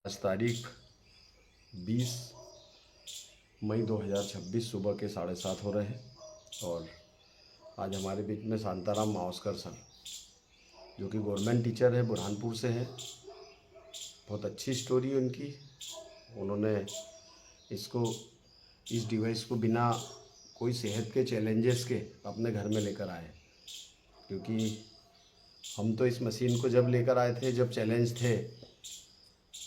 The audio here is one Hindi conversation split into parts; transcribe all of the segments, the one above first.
आज तारीख 20 मई 2026 सुबह के 7:30 हो रहे हैं और आज हमारे बीच में शांताराम मावस्कर सर, जो कि गवर्नमेंट टीचर है, बुरहानपुर से हैं। बहुत अच्छी स्टोरी है उनकी। उन्होंने इस डिवाइस को बिना कोई सेहत के चैलेंजेस के अपने घर में लेकर आए, क्योंकि हम तो इस मशीन को जब लेकर आए थे जब चैलेंज थे,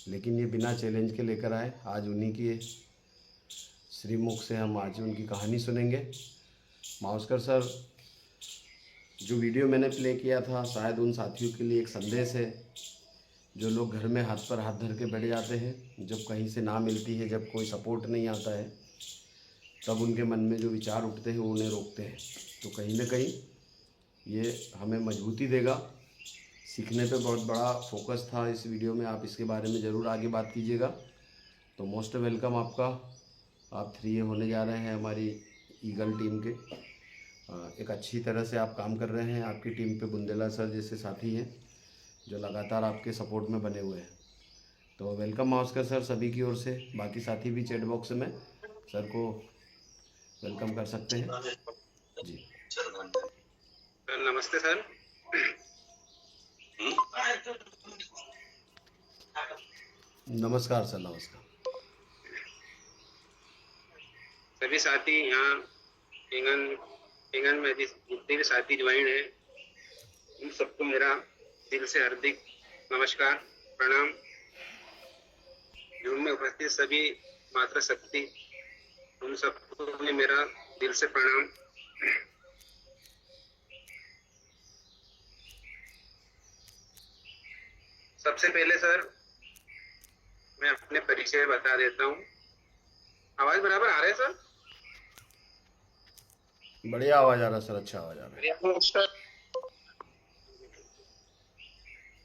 लेकिन ये बिना चैलेंज के लेकर आए। आज उन्हीं की श्रीमुख से हम आज उनकी कहानी सुनेंगे। मावस्कर सर, जो वीडियो मैंने प्ले किया था, शायद उन साथियों के लिए एक संदेश है जो लोग घर में हाथ पर हाथ धर के बैठ जाते हैं। जब कहीं से ना मिलती है, जब कोई सपोर्ट नहीं आता है, तब उनके मन में जो विचार उठते हैं वो उन्हें रोकते हैं। तो कहीं ना कहीं ये हमें मजबूती देगा। सीखने पे बहुत बड़ा फोकस था इस वीडियो में। आप इसके बारे में ज़रूर आगे बात कीजिएगा। तो मोस्ट वेलकम आपका। आप 3A होने जा रहे हैं हमारी ईगल टीम के। एक अच्छी तरह से आप काम कर रहे हैं। आपकी टीम पे बुंदेला सर जैसे साथी हैं जो लगातार आपके सपोर्ट में बने हुए हैं। तो वेलकम मावस्कर सर सभी की ओर से। बाकी साथी भी चैट बॉक्स में सर को वेलकम कर सकते हैं जी। नमस्ते सर। नमस्कार सर। नमस्कार सभी साथी यहाँ में जितने भी साथी ज्वाइन है, उन सबको मेरा दिल से हार्दिक नमस्कार, प्रणाम। जूम में उपस्थित सभी मातृशक्ति, उन सबको भी मेरा दिल से प्रणाम। सबसे पहले सर मैं अपने परिचय बता देता हूँ। आवाज बराबर आ रहा है सर? बढ़िया आवाज़ आ रहा है सर। अच्छा आवाज़ आ रहा है।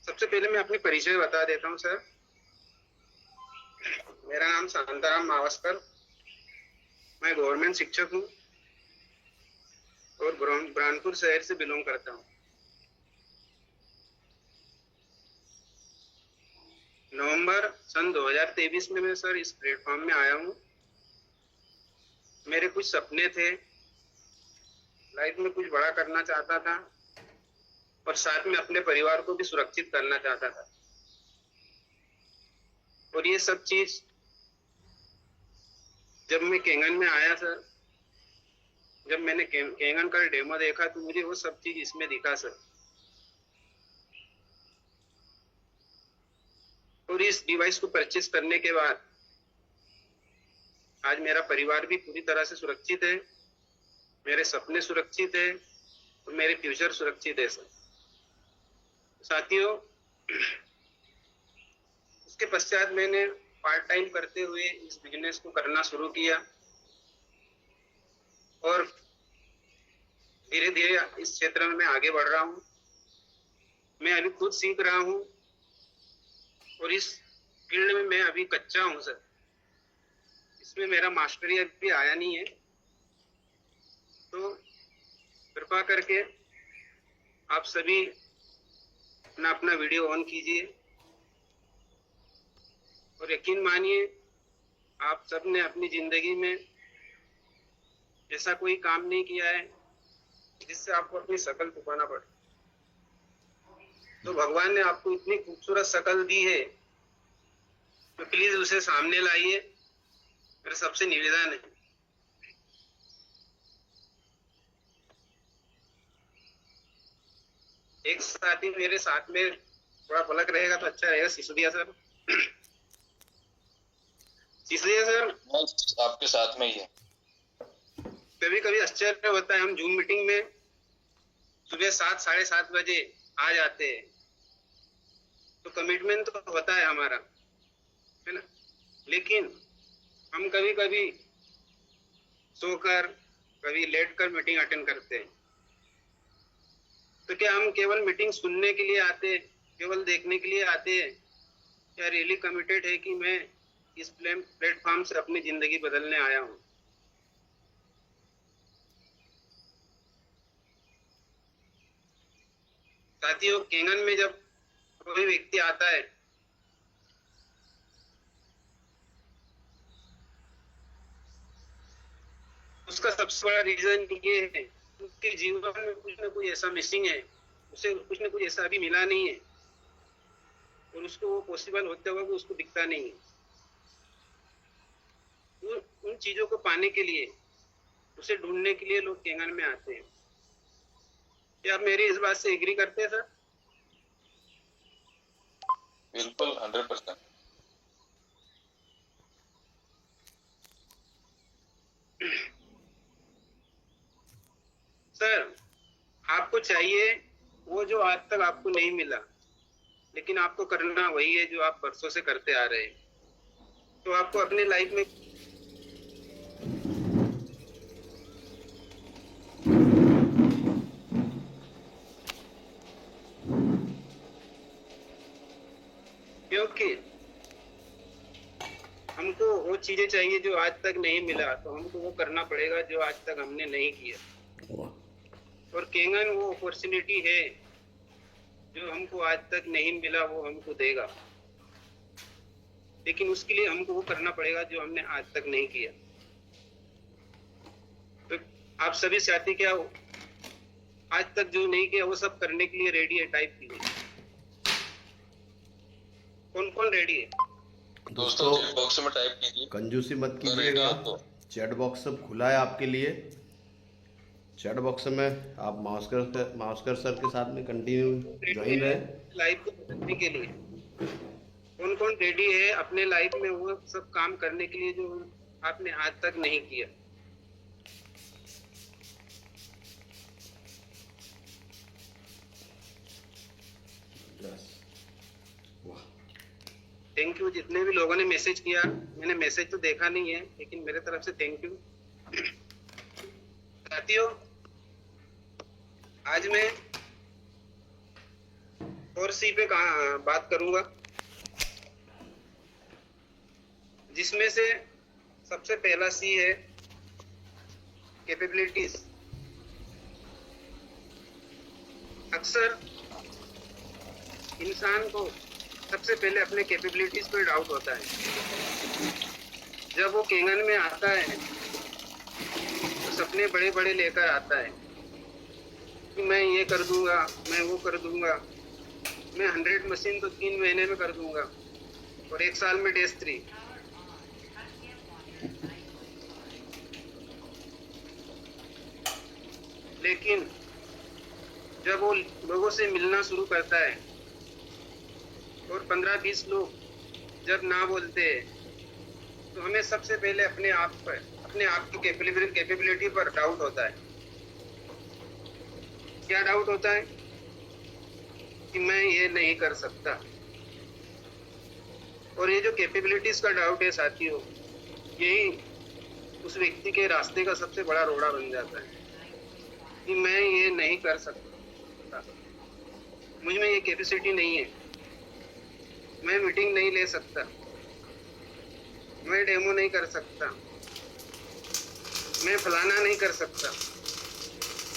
सबसे पहले मैं अपनी परिचय बता देता हूँ सर। मेरा नाम शांताराम मावस्कर, मैं गवर्नमेंट शिक्षक हूँ और बुरहानपुर शहर से बिलोंग करता हूँ। नवंबर सन 2023 में मैं सर इस प्लेटफॉर्म में आया हूँ। मेरे कुछ सपने थे, लाइफ में कुछ बड़ा करना चाहता था और साथ में अपने परिवार को भी सुरक्षित करना चाहता था। और ये सब चीज जब मैं केंगन में आया सर, जब मैंने केंगन का डेमो देखा तो मुझे वो सब चीज इसमें दिखा सर। और इस डिवाइस को परचेस करने के बाद आज मेरा परिवार भी पूरी तरह से सुरक्षित है, मेरे सपने सुरक्षित है और मेरे फ्यूचर सुरक्षित है सर। साथियों, उसके पश्चात मैंने पार्ट टाइम करते हुए इस बिजनेस को करना शुरू किया और धीरे धीरे इस क्षेत्र में मैं आगे बढ़ रहा हूँ। मैं अभी खुद सीख रहा हूँ और इस फील्ड में मैं अभी कच्चा हूँ सर। इसमें मेरा मास्टरी अभी आया नहीं है, तो कृपा करके आप सभी अपना अपना वीडियो ऑन कीजिए और यकीन मानिए, आप सबने अपनी जिंदगी में ऐसा कोई काम नहीं किया है जिससे आपको अपनी शकल छुपाना पड़े। तो भगवान ने आपको इतनी खूबसूरत शकल दी है, तो प्लीज उसे सामने लाइए, मेरा सबसे निवेदन है। एक साथी मेरे साथ में थोड़ा पलक रहेगा तो अच्छा रहेगा। सिसोदिया सर, सिसोदिया सर आपके साथ में ही है। कभी कभी आश्चर्य होता है, हम जूम मीटिंग में सुबह 7 साढ़े 7 बजे आ जाते हैं, तो कमिटमेंट तो होता है हमारा, है ना, लेकिन हम कभी कभी सोकर कभी लेट कर मीटिंग अटेंड करते हैं। तो क्या हम केवल मीटिंग सुनने के लिए आते हैं, केवल देखने के लिए आते हैं, या रियली कमिटेड है कि मैं इस प्लेटफॉर्म से अपनी जिंदगी बदलने आया हूं? साथियों, केंगन में जब कोई व्यक्ति आता है उसका सबसे बड़ा रीजन ये है, उसके जीवन में कुछ ना कुछ ऐसा मिसिंग है, उसे कुछ ना कुछ ऐसा अभी मिला नहीं है और उसको वो पॉसिबल होते हुए भी उसको दिखता नहीं है। उन चीजों को पाने के लिए, उसे ढूंढने के लिए लोग केंगन में आते हैं। क्या आप मेरी इस बात से एग्री करते हैं सर? बिल्कुल 100%। सर, आपको चाहिए वो जो आज तक आपको नहीं मिला, लेकिन आपको करना वही है जो आप बरसों से करते आ रहे हैं। तो आपको अपने लाइफ में क्योंकि हमको वो चीजें चाहिए जो आज तक नहीं मिला, तो हमको वो करना पड़ेगा जो आज तक हमने नहीं किया। और केंगन वो अपॉर्चुनिटी है जो हमको आज तक नहीं मिला, वो हमको देगा, लेकिन उसके लिए हमको वो करना पड़ेगा जो हमने आज तक नहीं किया। तो आप सभी साथी क्या हो, आज तक जो नहीं किया वो सब करने के लिए रेडी है? टाइप कीजिए कौन कौन रेडी है। दोस्तों चैट बॉक्स में टाइप कीजिए। कंजूसी मत रेडी कीजिएगा, हो तो चैट बॉक्स सब खुला है आपके लिए। चैट बॉक्स में आप मास्कर सर के साथ में कंटिन्यू ज्वाइन रहे। लाइफ को बदलने के लिए कौन कौन रेडी है अपने लाइफ में वो सब काम करने के लिए जो आपने आज तक नहीं किया? थैंक यू जितने भी लोगों ने मैसेज किया। मैंने मैसेज तो देखा नहीं है, लेकिन मेरे तरफ से थैंक यू। साथियों, आज मैं 4C पे बात करूंगा, जिसमें से सबसे पहला C है कैपेबिलिटीज। अक्सर इंसान को सबसे पहले अपने कैपेबिलिटीज पर डाउट होता है। जब वो केंगन में आता है तो सपने बड़े बड़े लेकर आता है कि मैं ये कर दूंगा, मैं वो कर दूंगा, मैं 100 मशीन तो 3 महीने में कर दूंगा और 1 साल में डेज 3। लेकिन जब वो लोगों से मिलना शुरू करता है और 15-20 लोग जब ना बोलते हैं, तो हमें सबसे पहले अपने आप की कैपेबिलिटी पर डाउट होता है। क्या डाउट होता है? कि मैं ये नहीं कर सकता। और ये जो कैपेबिलिटीज का डाउट है साथियों, यही उस व्यक्ति के रास्ते का सबसे बड़ा रोड़ा बन जाता है कि मैं ये नहीं कर सकता, मुझ में ये कैपेसिटी नहीं है, मैं मीटिंग नहीं ले सकता, मैं डेमो नहीं कर सकता, मैं फलाना नहीं कर सकता,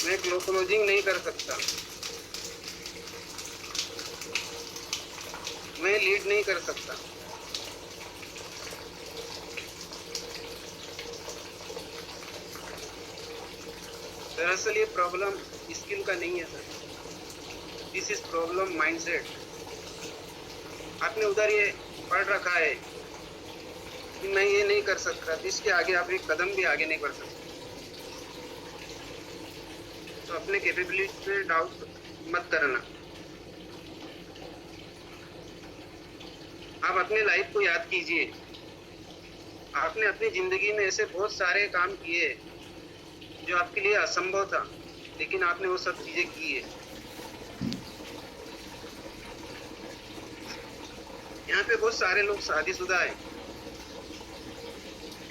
मैं क्लोजिंग नहीं कर सकता, मैं लीड नहीं कर सकता। दरअसल ये प्रॉब्लम स्किल का नहीं है sir, this is problem mindset. आपने उधर ये पढ़ रखा है कि मैं ये नहीं कर सकता, इसके आगे आप एक कदम भी आगे नहीं बढ़ सकते। तो अपने कैपेबिलिटी पे डाउट मत करना। आप अपने लाइफ को याद कीजिए। आपने अपनी जिंदगी में ऐसे बहुत सारे काम किए जो आपके लिए असंभव था, लेकिन आपने वो सब चीजें की है। यहाँ पे बहुत सारे लोग शादीशुदा हैं।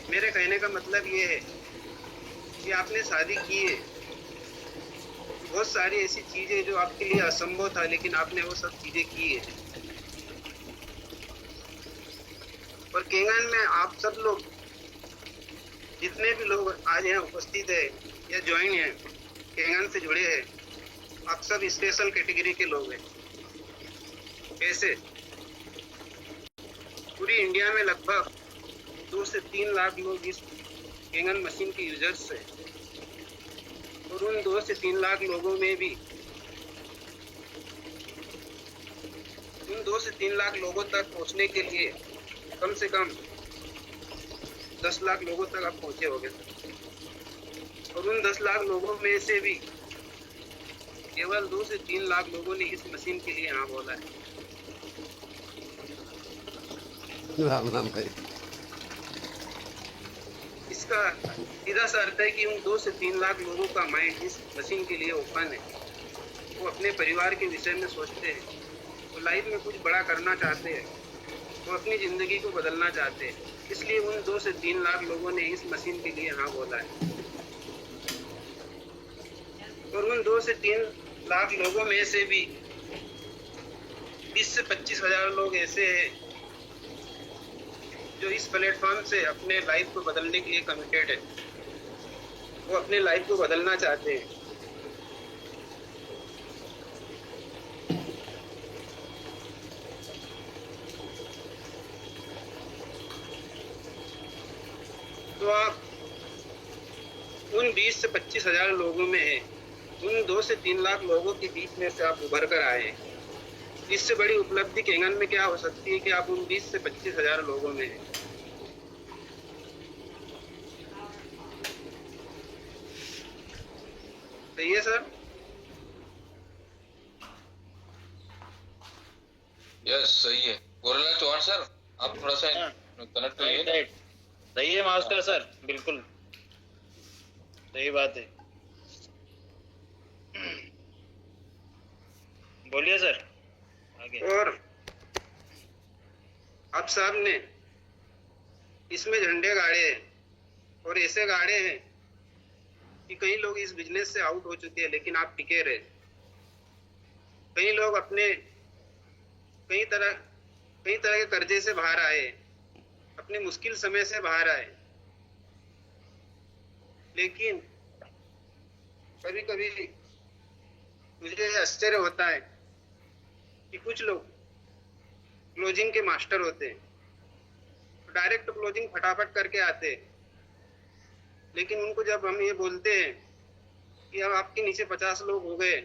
मेरे कहने का मतलब ये है कि आपने शादी की है, बहुत सारी ऐसी चीजें जो आपके लिए असंभव था, लेकिन आपने वो सब चीजें की है। और केंगन में आप सब लोग, जितने भी लोग आज यहाँ उपस्थित है या ज्वाइन है, केंगन से जुड़े हैं, आप सब स्पेशल कैटेगरी के लोग हैं। कैसे? पूरी इंडिया में लगभग 2 से 3 लाख लोग इस केंगन मशीन के यूजर्स से, और उन 2 से 3 लाख लोगों में भी उन 2 से 3 लाख लोगों तक पहुंचने के लिए कम से कम 10 लाख लोगों तक आप पहुंचे होंगे, और उन 10 लाख लोगों में से भी केवल 2 से 3 लाख लोगों ने इस मशीन के लिए हाँ बोला है। राम राम भाई। इसका सीधा सा अर्थ है कि उन 2 से 3 लाख लोगों का माइंड इस मशीन के लिए ओपन है। वो अपने परिवार के विषय में सोचते हैं, वो लाइफ में कुछ बड़ा करना चाहते हैं, वो अपनी ज़िंदगी को बदलना चाहते हैं। इसलिए उन 2 से 3 लाख लोगों ने इस मशीन के लिए हाँ बोला है। और उन 2 से 3 लाख लोगों में से भी 20 से 25 हजार लोग ऐसे हैं जो इस प्लेटफॉर्म से अपने लाइफ को बदलने के लिए कमिटेड है। वो अपने लाइफ को बदलना चाहते हैं। तो आप उन 20 से 25 हजार लोगों में है, उन 2 से 3 लाख लोगों के बीच में से आप उभर कर आए हैं। इससे बड़ी उपलब्धि केंगन में क्या हो सकती है कि आप उन 20 से 25 हजार लोगों में हैं। सही है सर? यस सही है। गोरेला चौहान सर, आप थोड़ा सा कनेक्ट करिए। राइट, सही है मास्टर सर, बिल्कुल सही बात है। बोलिए सर आगे। और आप साहब ने इसमें झंडे गाड़े हैं, और ऐसे गाड़े हैं कि कई लोग इस बिजनेस से आउट हो चुके हैं, लेकिन आप टिके रहे। कई लोग अपने कई तरह के कर्जे से बाहर आए, अपने मुश्किल समय से बाहर आए, लेकिन कभी कभी मुझे आश्चर्य होता है कि कुछ लोग क्लोजिंग के मास्टर होते हैं, डायरेक्ट क्लोजिंग फटाफट करके आते हैं, लेकिन उनको जब हम ये बोलते हैं कि अब आपके नीचे 50 लोग हो गए,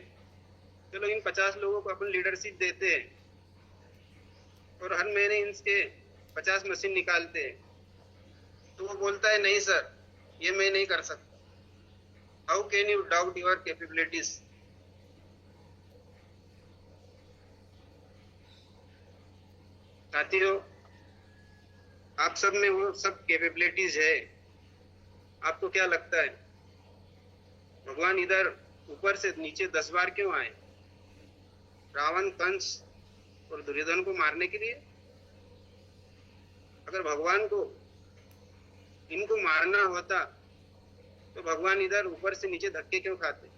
चलो इन 50 लोगों को अपन लीडरशिप देते हैं और हर महीने इनसे 50 मशीन निकालते हैं, तो वो बोलता है नहीं सर, ये मैं नहीं कर सकता। How can you doubt your capabilities? साथियों, आप सब में वो सब कैपेबिलिटीज है। आपको क्या लगता है भगवान इधर ऊपर से नीचे 10 बार क्यों आए? रावण, कंस और दुर्योधन को मारने के लिए? अगर भगवान को इनको मारना होता तो भगवान इधर ऊपर से नीचे धक्के क्यों खाते?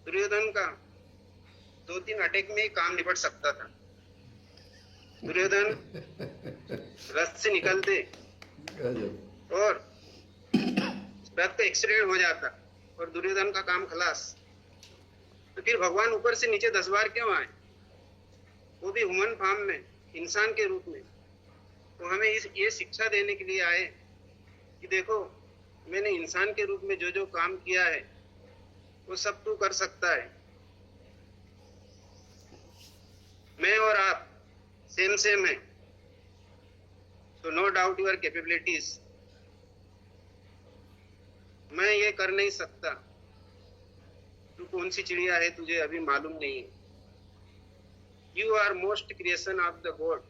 दुर्योधन का 2-3 अटैक में ही काम निपट सकता था। दुर्योधन रथ से निकलते और रथ का एक्सीडेंट हो जाता और दुर्योधन का काम खलास। तो फिर भगवान ऊपर से नीचे 10 बार क्यों आए? वो भी ह्यूमन फॉर्म में, इंसान के रूप में। तो हमें ये शिक्षा देने के लिए आए कि देखो, मैंने इंसान के रूप में जो जो काम किया है वो सब तू कर सकता है। मैं और आप सेम है, तो नो डाउट योर कैपेबिलिटीज। मैं ये कर नहीं सकता, तू कौन सी चिड़िया है तुझे अभी मालूम नहीं है। You are most creation of the god.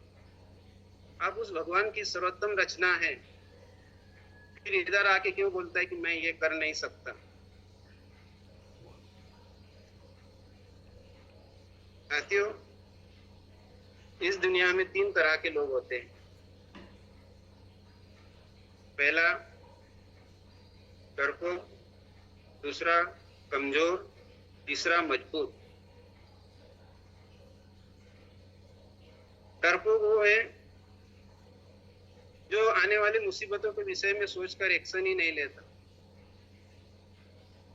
आप उस भगवान की सर्वोत्तम रचना है, फिर इधर आके क्यों बोलता है कि मैं ये कर नहीं सकता? साथियों, इस दुनिया में 3 तरह के लोग होते हैं। पहला डरपोक, दूसरा कमजोर, तीसरा मजबूत। डरपोक वो है जो आने वाली मुसीबतों के विषय में सोचकर एक्शन ही नहीं लेता।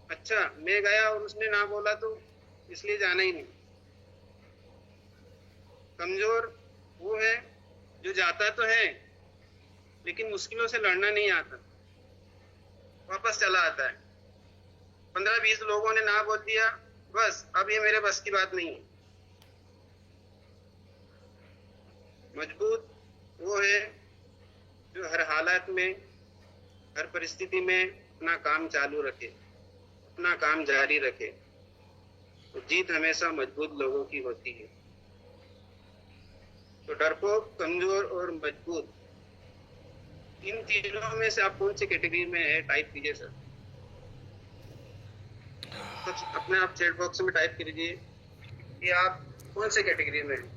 अच्छा, मैं गया और उसने ना बोला तो इसलिए जाना ही नहीं। कमजोर वो है जो जाता तो है लेकिन मुश्किलों से लड़ना नहीं आता, वापस चला आता है। 15-20 लोगों ने ना बोल दिया, बस अब ये मेरे बस की बात नहीं है। मजबूत वो है जो हर हालत में, हर परिस्थिति में अपना काम चालू रखे, अपना काम जारी रखे। तो जीत हमेशा मजबूत लोगों की होती है। तो डरपोक, कमजोर और मजबूत, इन तीनों में से आप कौन सी कैटेगरी में है, टाइप कीजिए सर। सब अपने आप चैट बॉक्स में टाइप कीजिए कि आप कौन से कैटेगरी में हैं।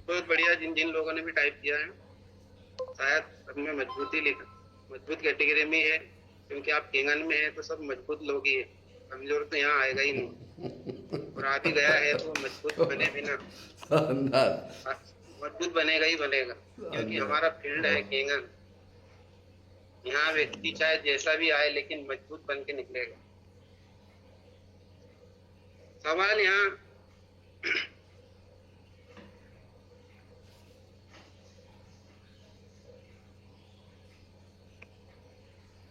बहुत बढ़िया, जिन जिन लोगों ने भी टाइप किया है शायद सब में मजबूती लिखा, मजबूत कैटेगरी में है, क्योंकि आप केंगन में है तो सब मजबूत लोग ही है, कमजोर तो यहाँ आएगा ही नहीं। और आ भी गया है तो मजबूत बने बिना शानदार। मजबूत बनेगा ही बनेगा, क्योंकि हमारा फील्ड है केंगन। यहाँ व्यक्ति चाहे जैसा भी आए लेकिन मजबूत बन के निकलेगा। सवाल यहाँ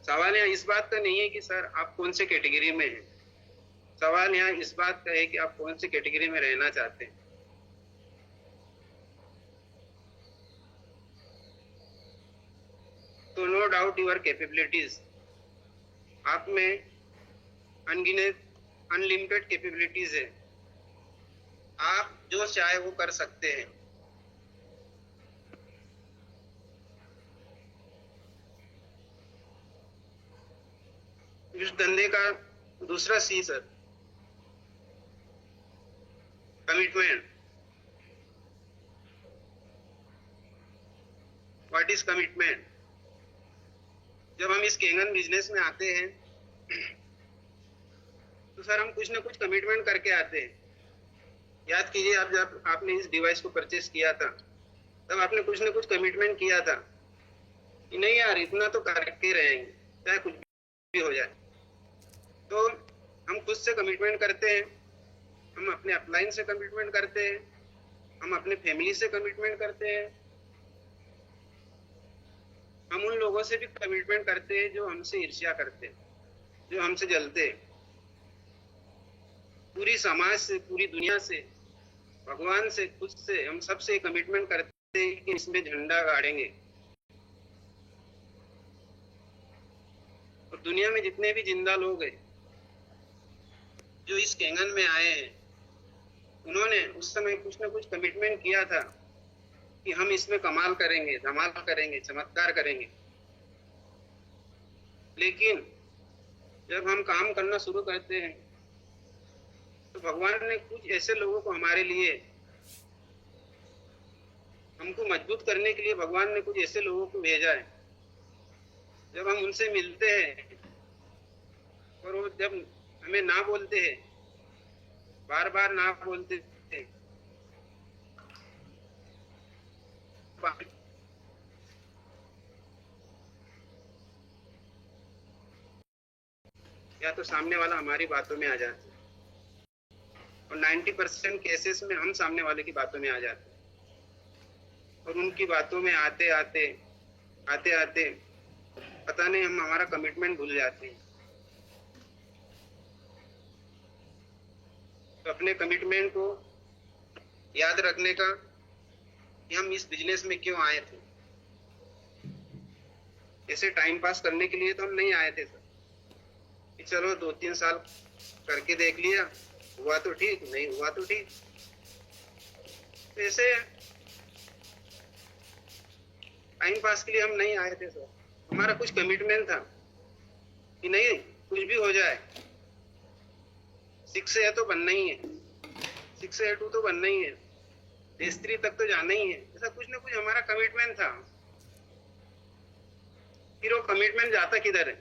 सवाल यहाँ इस बात का नहीं है कि सर आप कौन से कैटेगरी में हैं। सवाल यहाँ इस बात का है कि आप कौन सी कैटेगरी में रहना चाहते हैं। तो नो डाउट यूर कैपेबिलिटीज, आप में अनगिनत अनलिमिटेड कैपेबिलिटीज है। आप जो चाहे वो कर सकते हैं। इस धंधे का दूसरा C sir, commitment. What is commitment? जब हम इस केंगन बिजनेस में आते हैं तो सर हम कुछ ना कुछ कमिटमेंट करके आते हैं। याद कीजिए, आप जब आपने इस डिवाइस को परचेस किया था तब आपने कुछ ना कुछ कमिटमेंट किया था कि नहीं यार इतना तो करके रहेंगे चाहे कुछ भी हो जाए। तो हम खुद से कमिटमेंट करते हैं, हम अपने अपलाइन से कमिटमेंट करते हैं, हम अपने फैमिली से कमिटमेंट करते हैं, हम उन लोगों से भी कमिटमेंट करते हैं जो हमसे ईर्ष्या करते हैं, जो हमसे जलते हैं। पूरी समाज से, पूरी दुनिया से, भगवान से, खुद से, हम सबसे कमिटमेंट करते हैं कि इसमें झंडा गाड़ेंगे। और दुनिया में जितने भी जिंदा लोग हैं जो इस केंगन में आए हैं, उन्होंने उस समय कुछ ना कुछ कमिटमेंट किया था कि हम इसमें कमाल करेंगे, धमाल करेंगे, चमत्कार करेंगे। लेकिन जब हम काम करना शुरू करते हैं तो भगवान ने कुछ ऐसे लोगों को हमारे लिए, हमको मजबूत करने के लिए भगवान ने कुछ ऐसे लोगों को भेजा है। जब हम उनसे मिलते हैं और वो जब हमें ना बोलते हैं, बार बार ना बोलते हैं, या तो सामने वाला हमारी बातों में आ जाता है, और 90% केसेस में हम सामने वाले की बातों में आ जाते हैं। और उनकी बातों में आते आते आते आते पता नहीं हम हमारा कमिटमेंट भूल जाते हैं। तो अपने कमिटमेंट को याद रखने का कि हम इस बिजनेस में क्यों आए थे। ऐसे टाइम पास करने के लिए तो हम नहीं आए थे सर कि चलो 2-3 साल करके देख लिया, हुआ तो ठीक, नहीं हुआ तो ठीक। ऐसे टाइम पास के लिए हम नहीं आए थे सर। हमारा कुछ कमिटमेंट था कि नहीं, कुछ भी हो जाए 6 से तो बनना ही है, 6 से 2 तो बनना ही है, देश 3 तक तो जाना ही है। ऐसा कुछ ना कुछ हमारा कमिटमेंट था। फिर वो कमिटमेंट जाता किधर है?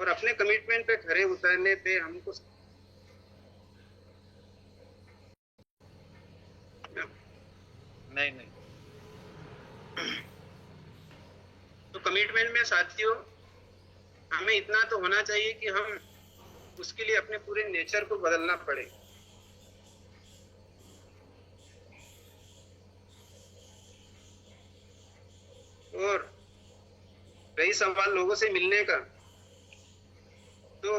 और अपने कमिटमेंट पे खरे उतरने पे हमको नहीं नहीं तो कमिटमेंट में साथियों हमें इतना तो होना चाहिए कि हम उसके लिए अपने पूरे नेचर को बदलना पड़े। और रही सवाल लोगों से मिलने का, तो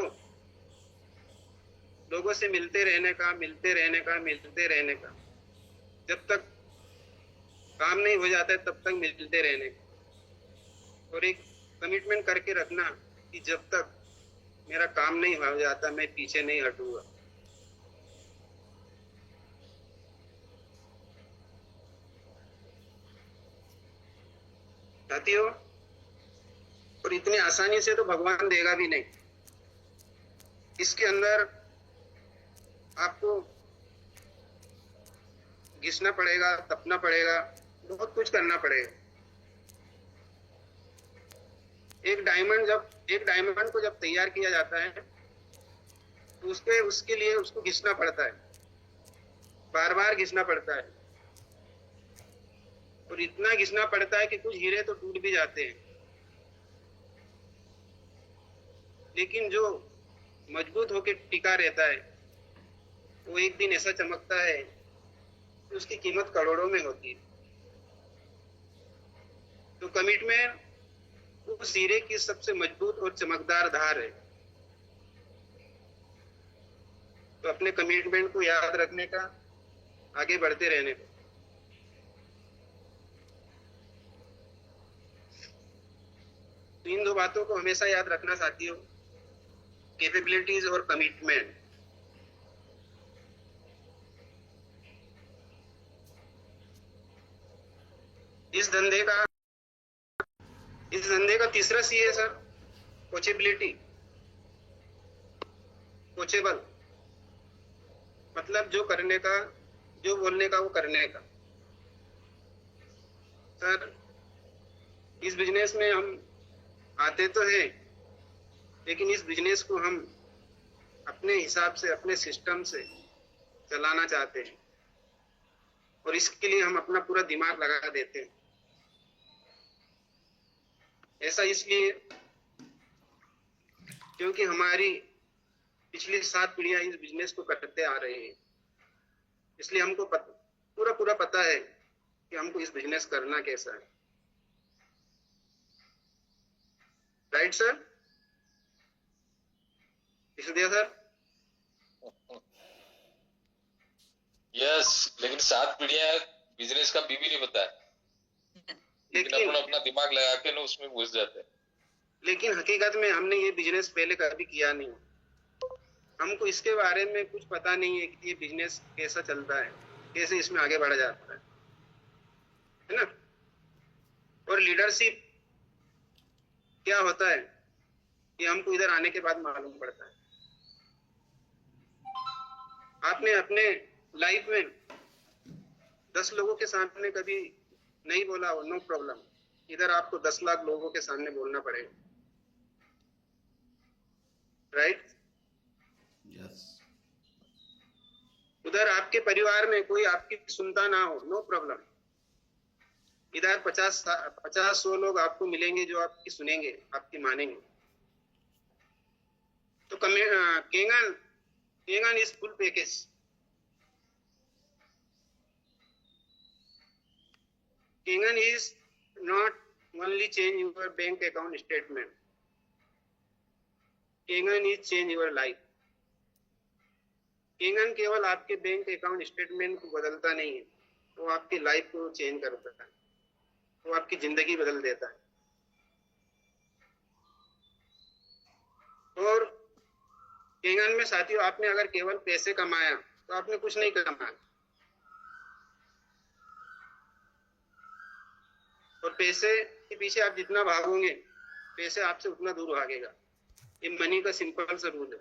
लोगों से मिलते रहने का, मिलते रहने का, मिलते रहने का, जब तक काम नहीं हो जाता है तब तक मिलते रहने का। और एक कमिटमेंट करके रखना कि जब तक मेरा काम नहीं हो जाता मैं पीछे नहीं हटूंगा। साथियों, और इतनी आसानी से तो भगवान देगा भी नहीं। इसके अंदर आपको घिसना पड़ेगा, तपना पड़ेगा, बहुत कुछ करना पड़ेगा। एक डायमंड को जब तैयार किया जाता है तो उसके लिए उसको घिसना पड़ता है, बार बार घिसना पड़ता है, और इतना घिसना पड़ता है कि कुछ हीरे तो टूट भी जाते हैं, लेकिन जो मजबूत होकर टिका रहता है वो एक दिन ऐसा चमकता है कि उसकी कीमत करोड़ों में होती है। तो कमिटमेंट उस हीरे की सबसे मजबूत और चमकदार धार है। तो अपने कमिटमेंट को याद रखने का, आगे बढ़ते रहने का। तो इन दो बातों को हमेशा याद रखना साथियों, कैपेबिलिटीज और कमिटमेंट। इस धंधे का तीसरा सी है सर, कोचेबिलिटी। कोचेबल मतलब जो करने का, जो बोलने का वो करने का। सर इस बिजनेस में हम आते तो हैं, लेकिन इस बिजनेस को हम अपने हिसाब से, अपने सिस्टम से चलाना चाहते हैं, और इसके लिए हम अपना पूरा दिमाग लगा देते हैं। ऐसा इसलिए क्योंकि हमारी पिछली 7 पीढ़ियां इस बिजनेस को करते आ रहे हैं, इसलिए हमको पूरा पता है कि हमको इस बिजनेस करना कैसा है। Right sir? इसलिए सर यस, लेकिन 7 पीढ़ियां बिजनेस का बीबी नहीं पता है, लेकिन अपना दिमाग लगा के ना उसमें घुस जाते हैं। लेकिन हकीकत में हमने ये बिजनेस पहले कभी किया नहीं। हमको इसके बारे में कुछ पता नहीं है कि ये बिजनेस कैसा चलता है, कैसे इसमें आगे बढ़ा जाता है ना। और लीडरशिप क्या होता है ये हमको इधर आने के बाद मालूम पड़ता है। आपने अपने लाइफ में 10 लोगों के सामने कभी नहीं बोला हो, नो प्रॉब्लम, इधर आपको 10 लाख लोगों के सामने बोलना पड़ेगा। राइट? यस। उधर आपके परिवार में कोई आपकी सुनता ना हो, नो प्रॉब्लम, इधर 50-100 लोग आपको मिलेंगे जो आपकी सुनेंगे, आपकी मानेंगे। तो Kangen is full package. Kangen is not only change your bank account statement. Kangen is change your life. Kangen केवल आपके बैंक अकाउंट स्टेटमेंट को बदलता नहीं है, वो आपकी लाइफ को चेंज करता है, वो आपकी जिंदगी बदल देता है। और केंगन में साथियों आपने अगर केवल पैसे कमाया तो आपने कुछ नहीं कमाया, और पैसे के पीछे आप जितना भागोगे पैसे आपसे उतना दूर भागेगा। ये मनी का सिंपल सा रूल है।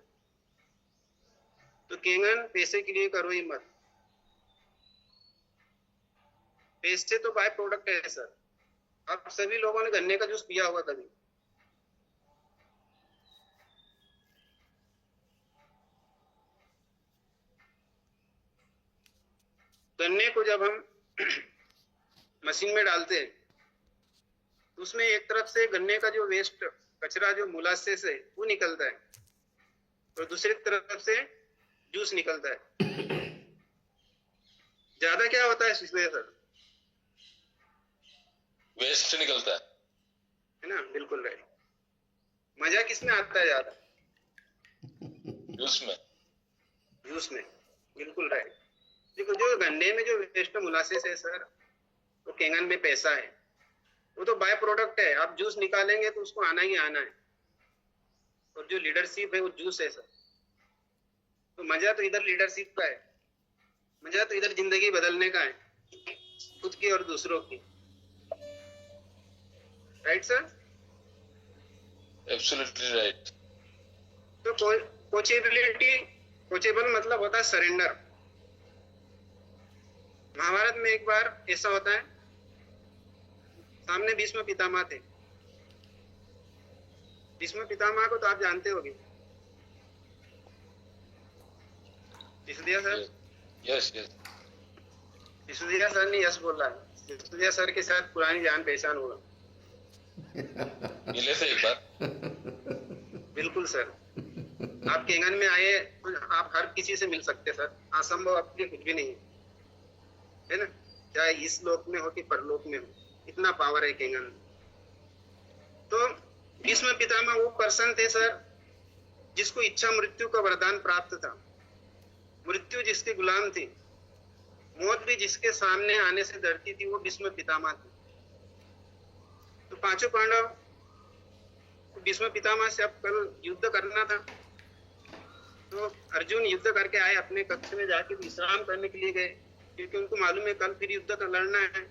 तो केंगन पैसे के लिए करो ही मत। पैसे तो बाय प्रोडक्ट है सर। आप सभी लोगों ने गन्ने का जूस पिया होगा कभी। गन्ने को जब हम मशीन में डालते हैं तो उसमें एक तरफ से गन्ने का जो वेस्ट कचरा जो मोलासेस है वो निकलता है और दूसरी तरफ से जूस निकलता है। ज्यादा क्या होता है इसमें सर? वेस्ट निकलता है ना, बिल्कुल राइट। मजा किसमें आता है ज्यादा? है जूस में। जूस में, बिल्कुल राइट। देखो जो गन्ने में जो वेस्ट मोलासेस है सर, वो केंगन में पैसा है, वो तो बाय प्रोडक्ट है। आप जूस निकालेंगे तो उसको आना ही आना है, और जो लीडरशिप है वो जूस है सर। तो मजा तो इधर लीडरशिप का है, मजा तो इधर जिंदगी बदलने का है, खुद की और दूसरों की। Right sir? Absolutely right. तो कोचेबिलिटी, कोचेबल मतलब होता है सरेंडर। महाभारत में एक बार ऐसा होता है, सामने भीष्म पितामह थे। भीष्म पितामह को तो आप जानते होंगे, Sisodia sir. Yes yes. Sisodia sir ने यस बोला है। सिसोदिया सर के साथ पुरानी जान पहचान होगा। मिले थे एक बार। बिल्कुल सर, आप केंगन में आए तो आप हर किसी से मिल सकते सर, असंभव आपके लिए कुछ भी नहीं है ना, चाहे इस लोक में हो कि परलोक में हो, इतना पावर है केंगन में। तो भीष्म पितामह वो पर्सन थे सर जिसको इच्छा मृत्यु का वरदान प्राप्त था, मृत्यु जिसके गुलाम थी, मौत भी जिसके सामने आने से डरती थी, वो भीष्म पितामह थे। तो पांचों पांडव भीष्म पितामह से अब कल युद्ध करना था। तो अर्जुन युद्ध करके आए, अपने कक्ष में जाके विश्राम करने के लिए गए, क्योंकि उनको मालूम है कल फिर युद्ध का लड़ना है।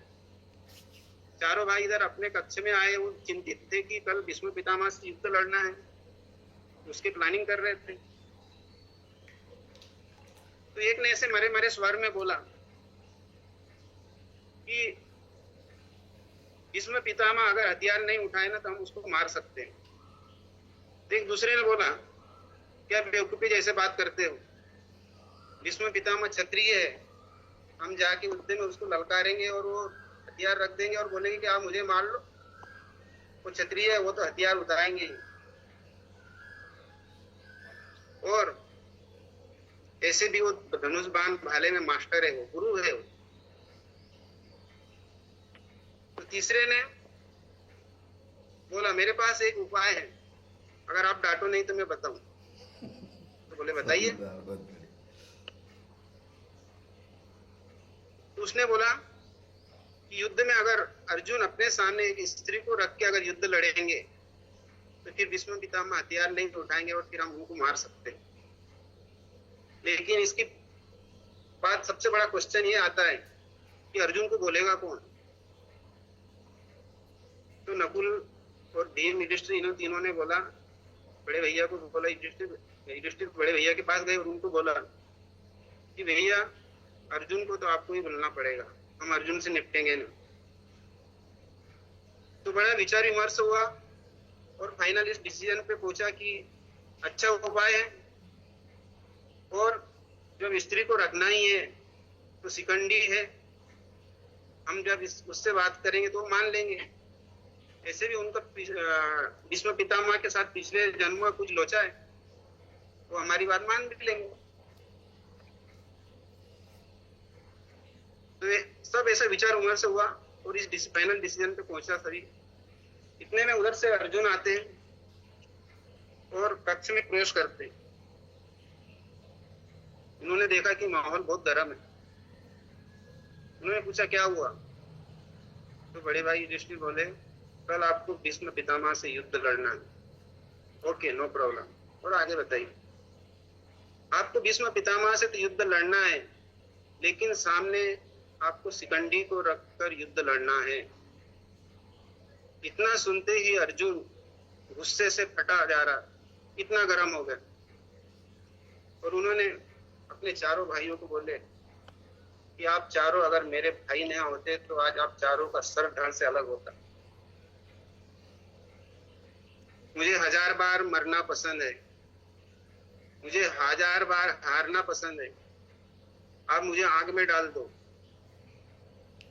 चारों भाई इधर अपने कक्ष में आए, वो चिंतित थे कि कल भीष्म पितामह से युद्ध लड़ना है, उसकी प्लानिंग कर रहे थे। तो एक ने ऐसे मरे मरे स्वर में बोला कि भीष्म पितामह अगर हथियार नहीं उठाए ना तो हम उसको मार सकते हैं। तो एक दूसरे ने बोला, क्या बेवकूफी जैसे बात करते हो, भीष्म पितामह क्षत्रिय है, हम जाके युद्ध में उसको ललकारेंगे और वो हथियार रख देंगे और बोलेंगे कि आप मुझे मार लो। वो क्षत्रिय है, वो तो हथियार उठाएंगे ही। और ऐसे भी वो धनुष बाण भाले में मास्टर है, वो गुरु है वो। तो तीसरे ने बोला, मेरे पास एक उपाय है, अगर आप डांटो नहीं तो मैं बताऊं। तो बोले बताइए। तो उसने बोला कि युद्ध में अगर अर्जुन अपने सामने एक स्त्री को रख के अगर युद्ध लड़ेंगे तो फिर भीष्म पितामह हथियार नहीं उठाएंगे और फिर हम उनको मार सकते हैं। लेकिन इसकी बात सबसे बड़ा क्वेश्चन ये आता है कि अर्जुन को बोलेगा कौन? तो नकुल और भीम युधिष्ठिर इन तीनों ने बोला, बड़े भैया को बोला, युधिष्ठिर बड़े भैया के पास गए और उनको बोला कि भैया अर्जुन को तो आपको ही बोलना पड़ेगा, हम अर्जुन से निपटेंगे नहीं। तो बड़ा विचार विमर्श हुआ और फाइनल इस डिसीजन पे पहुंचा कि अच्छा उपाय है, और जब स्त्री को रखना ही है तो शिखंडी है, हम जब उससे बात करेंगे तो मान लेंगे। ऐसे भी उनका भीष्म पितामह के साथ पिछले जन्म में कुछ लोचा है, तो हमारी बात मान भी लेंगे। तो सब ऐसा विचार विमर्श हुआ और इस फाइनल डिसीजन पे पहुंचा सभी। इतने में उधर से अर्जुन आते हैं और कक्ष में प्रवेश करते हैं। उन्होंने देखा कि माहौल बहुत गर्म है। उन्होंने पूछा क्या हुआ? तो बड़े भाई युधिष्ठिर बोले, कल आपको भीष्म पितामह से युद्ध लड़ना है। Okay, no problem. और आगे बताइए। आपको भीष्म पितामह से तो युद्ध लड़ना है, लेकिन सामने आपको शिखंडी को रखकर युद्ध लड़ना है। इतना सुनते ही अर्जुन गुस्से से फटा जा रहा, इतना गर्म हो गया। और उन्होंने अपने चारों भाइयों को बोले कि आप चारों अगर मेरे भाई नहीं होते तो आज आप चारों का सर धड़ से अलग होता। मुझे 1000 बार मरना पसंद है, मुझे 1000 बार हारना पसंद है। आप मुझे आग में डाल दो,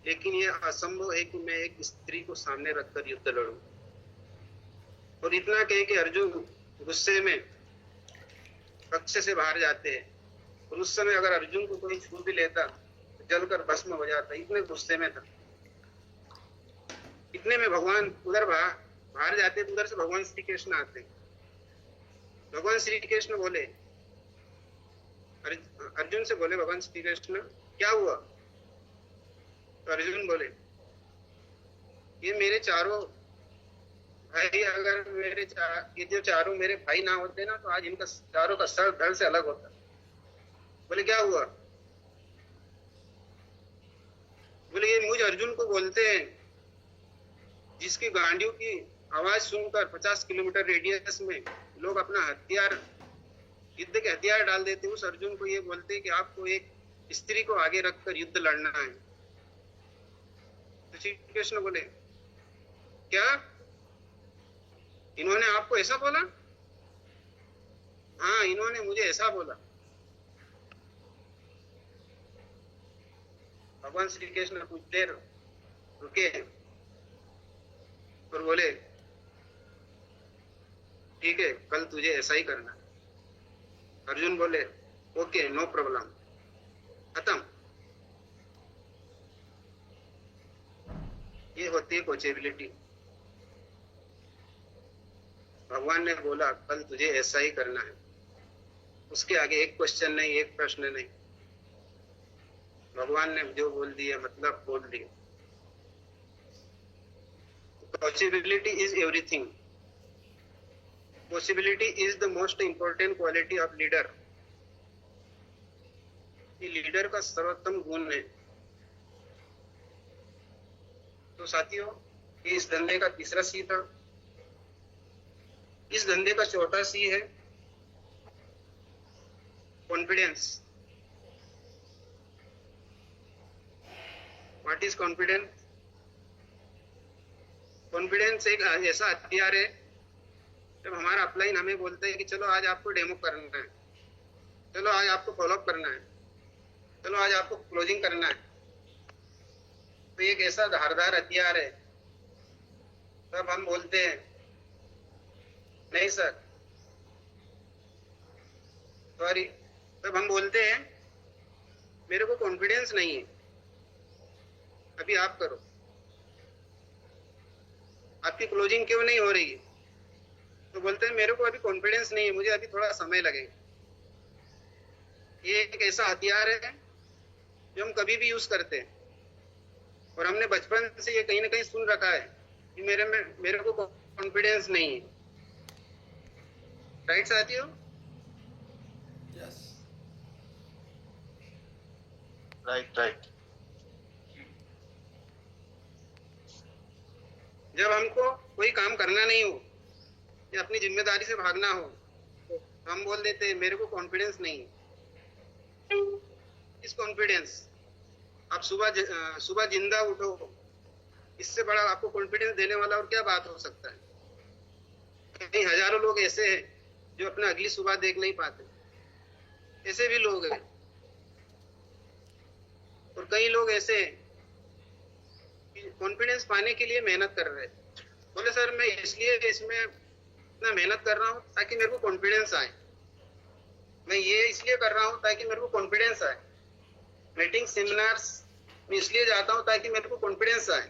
लेकिन ये असंभव है कि मैं एक स्त्री को सामने रखकर युद्ध लड़ूं। और इतना कहे कि अर्जुन गुस्से में कक्ष से बाहर जाते हैं, और उस समय अगर अर्जुन को कोई छू भी लेता तो जलकर भस्म हो जाता, इतने गुस्से में था। इतने में भगवान उधर बाहर जाते तो उधर से भगवान श्री कृष्ण आते। भगवान श्री कृष्ण बोले, अर्जुन से बोले भगवान श्री कृष्ण क्या हुआ? तो अर्जुन बोले ये मेरे चारों भाई, अगर ये जो चारों मेरे भाई ना होते ना तो आज इनका चारों का सर धड़ से अलग होता। बोले क्या हुआ? बोले ये मुझ अर्जुन को बोलते हैं जिसकी गांडियों की आवाज सुनकर 50 किलोमीटर रेडियस में लोग अपना हथियार, युद्ध के हथियार डाल देते, उस अर्जुन को ये बोलते कि आपको एक स्त्री को आगे रखकर युद्ध लड़ना है। तो श्री कृष्ण बोले क्या इन्होंने आपको ऐसा बोला? हाँ, इन्होंने मुझे ऐसा बोला। भगवान श्री कृष्ण कुछ देर रुके और बोले ठीक है, कल तुझे ऐसा ही करना। अर्जुन बोले ओके, नो प्रॉब्लम, खत्म। ये होती है कोचेबिलिटी। भगवान ने बोला कल तुझे ऐसा ही करना है, उसके आगे एक क्वेश्चन नहीं, एक प्रश्न नहीं। भगवान ने जो बोल दिया मतलब बोल दिया। Possibility is everything. Possibility is the most important quality of leader. ये लीडर का सर्वोत्तम गुण है। तो साथियों, ये इस धंधे का तीसरा सी था। इस धंधे का चौथा सी है confidence. What is confidence? Confidence एक ऐसा हथियार है, जब हमारा अपलाइन हमें बोलता है कि चलो आज आपको डेमो करना है, चलो आज आपको फॉलोअप करना है, चलो आज आपको क्लोजिंग करना है, तो एक ऐसा धारदार हथियार है। तब हम बोलते हैं नहीं सर, सॉरी। तब हम बोलते हैं मेरे को कॉन्फिडेंस नहीं है, अभी आप करो। आपकी क्लोजिंग क्यों नहीं हो रही है? तो बोलते हैं मेरे को अभी कॉन्फिडेंस नहीं है, मुझे अभी थोड़ा समय लगेगा। ये एक ऐसा हथियार है जो हम कभी भी यूज करते हैं, और हमने बचपन से ये कहीं ना कहीं सुन रखा है कि मेरे को कॉन्फिडेंस नहीं है। राइट साथियों? Yes, right. जब हमको कोई काम करना नहीं हो या अपनी जिम्मेदारी से भागना हो तो हम बोल देते हैं मेरे को कॉन्फिडेंस नहीं है। इस कॉन्फिडेंस, आप सुबह जिंदा उठो, इससे बड़ा आपको कॉन्फिडेंस देने वाला और क्या बात हो सकता है? कई हजारों लोग ऐसे हैं जो अपना अगली सुबह देख नहीं पाते, ऐसे भी लोग हैं। और कई लोग ऐसे हैं कॉन्फिडेंस पाने के लिए मेहनत कर रहे हैं। बोले सर मैं इसलिए इसमें इतना मेहनत कर रहा हूँ ताकि मेरे को कॉन्फिडेंस आए, मैं ये इसलिए कर रहा हूँ ताकि मेरे को कॉन्फिडेंस आए, मीटिंग सेमिनार्स में इसलिए जाता हूँ ताकि मेरे को कॉन्फिडेंस आए,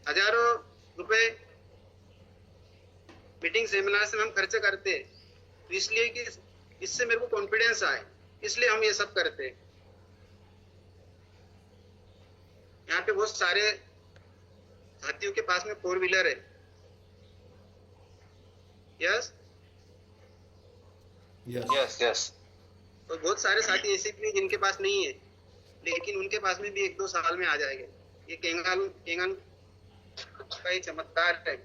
हजारों रुपए मीटिंग सेमिनार से हम खर्च करते हैं तो इसलिए कि इससे मेरे को कॉन्फिडेंस आए, इसलिए हम ये सब करते हैं। यहाँ पे बहुत सारे साथियों के पास में 4 व्हीलर है। Yes yes. तो बहुत सारे साथी ऐसे भी हैं जिनके पास नहीं है, लेकिन उनके पास में भी 1-2 साल में आ जाएगा। ये केंगन का ही चमत्कार है।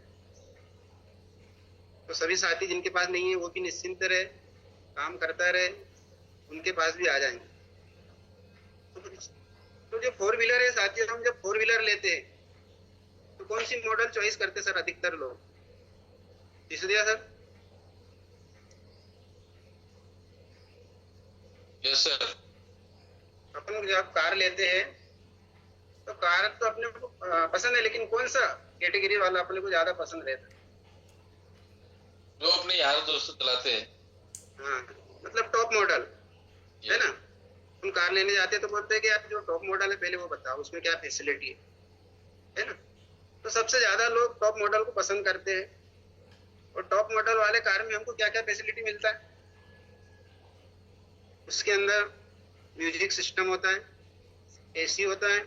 तो सभी साथी जिनके पास नहीं है वो भी निश्चिंत रहे, काम करता रहे, उनके पास भी आ जाएंगे। तो जो 4 व्हीलर है साथियों, हम जब 4 व्हीलर लेते हैं तो कौन सी मॉडल चॉइस करते सर अधिकतर लोग? सिसोदिया सर? Yes sir. अपन जब कार लेते हैं तो कार तो अपने को पसंद है, लेकिन कौन सा कैटेगरी वाला अपने को ज्यादा पसंद रहता है? जो अपने यार दोस्त चलाते हैं। हाँ, मतलब टॉप मॉडल है ना। हम कार लेने जाते हैं तो बोलते हैं कि यार जो टॉप मॉडल है पहले वो बताओ, उसमें क्या फैसिलिटी है ना। तो सबसे ज्यादा लोग टॉप मॉडल को पसंद करते हैं। और टॉप मॉडल वाले कार में हमको क्या क्या फैसिलिटी मिलता है? उसके अंदर म्यूजिक सिस्टम होता है, एसी होता है,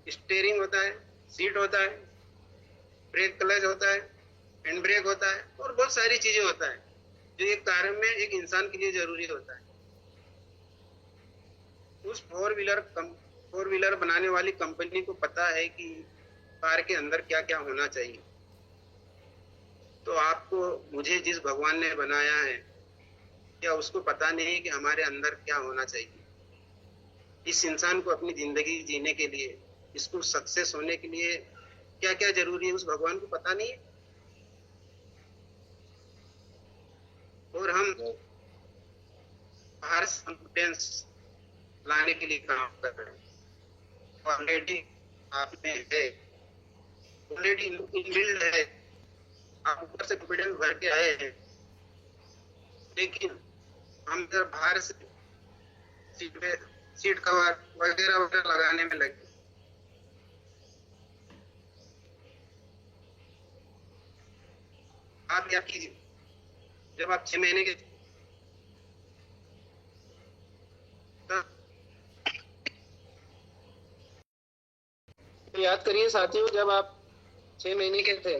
स्टीयरिंग होता है, सीट होता है, ब्रेक क्लच होता है, हैंड ब्रेक होता है, और बहुत सारी चीजें होता है जो एक कार में एक इंसान के लिए जरूरी होता है। उस फोर व्हीलर बनाने वाली कंपनी को पता है कि कार के अंदर क्या क्या होना चाहिए। तो आपको, मुझे जिस भगवान ने बनाया है, क्या उसको पता नहीं है कि हमारे अंदर क्या होना चाहिए? इस इंसान को अपनी जिंदगी जीने के लिए, इसको सक्सेस होने के लिए क्या क्या जरूरी है, उस भगवान को पता नहीं है। और हम बाहर से कॉन्फिडेंस लाने के लिए काम कर रहे हैं। ऑलरेडी आप में है, ऑलरेडी इनबिल्ड है, आप ऊपर से कॉन्फिडेंस भर के आए हैं, लेकिन हम जब बाहर से सीट कवर वगैरह वगैरह लगाने में लगे। आप क्या कीजिए, जब आप 6 महीने के तो याद करिए साथियों, जब आप 6 महीने के थे,